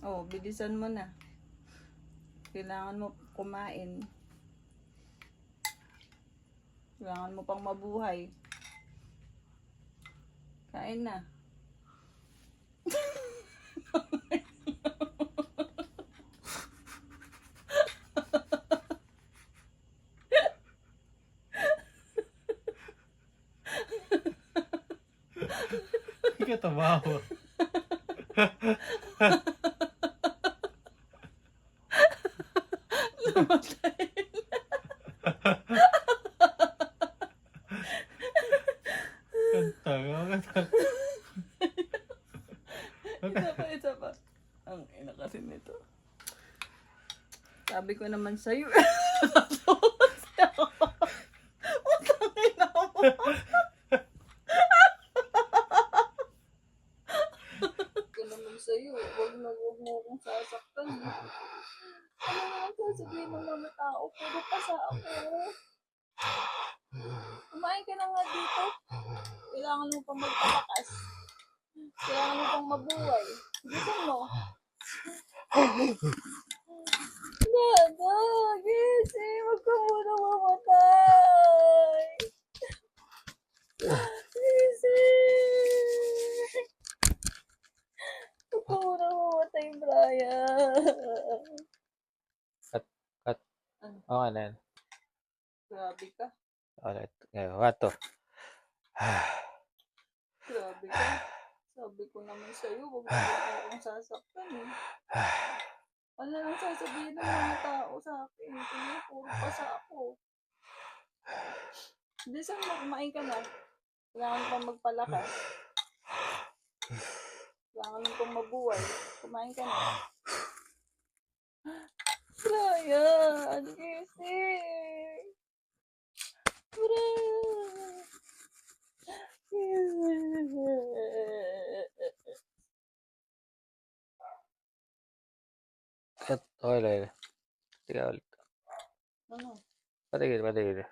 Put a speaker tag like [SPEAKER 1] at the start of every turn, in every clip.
[SPEAKER 1] Oh, bilisan mo na. Kailangan mo kumain. Kailangan mo pang mabuhay. Kain na.
[SPEAKER 2] Hindi ka tumawa.
[SPEAKER 1] Namatay.
[SPEAKER 2] Kanta ka.
[SPEAKER 1] Isa pa. Ang ina kasi nito. Sabi ko naman sa'yo. Utang ina mo. Ko naman sa'yo. Huwag mo akong sasaktan. Ano naman sasabihin ng mga tao? Puro pa sa ako. Kumain ka na nga dito. Kailangan mo pang magpalakas. Kailangan mo pang mabuhay. Gusto mo? Dada, gising. Huwag ka muna mamatay. Gising. Huwag ka muna mamatay, Brian.
[SPEAKER 2] Cut. Okay na yan.
[SPEAKER 1] Grabe ka.
[SPEAKER 2] Ulit. Ngayon, wato.
[SPEAKER 1] Grabe ka. Sabi ko naman sa'yo, huwag mo akong sasaktan eh. Ano lang sasabihin ng mga tao sa akin? Puro pa sa ako. Bilisan mo, kumain ka na. Kailangan mo pang magpalakas. Kailangan mo pang mabuhay. Kumain ka na. Brian, gising. Brian.
[SPEAKER 2] Cut. Okay lang yun. Tiga ulit.
[SPEAKER 1] Ano?
[SPEAKER 2] Patigil.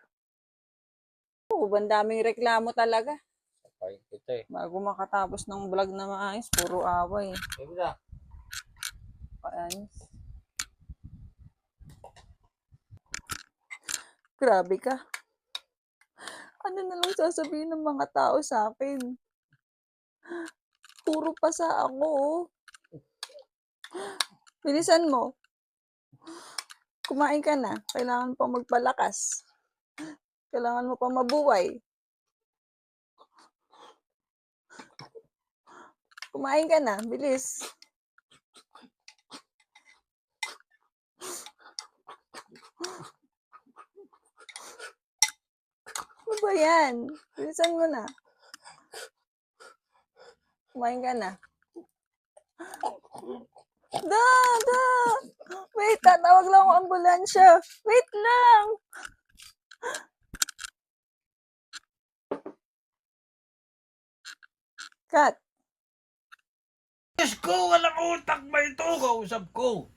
[SPEAKER 1] Oh, bandaming reklamo talaga.
[SPEAKER 2] Sapayin kita eh.
[SPEAKER 1] Bago makatapos ng vlog na maayos, puro away.
[SPEAKER 2] Sabi na.
[SPEAKER 1] Paayos. Grabe ka. Ano na lang sasabihin ng mga tao sa akin? Puro pa sa ako. Oh. Bilisan mo. Kumain ka na. Kailangan mo pang magpalakas. Kailangan mo pang mabuhay. Kumain ka na. Bilis. Ano ba yan? Bilisan mo na. Kumain ka na. Da! Wait, tatawag lang ang ambulansya. Wait lang! Cut.
[SPEAKER 2] Diyos ko, walang utak ba ito? Kausap ko.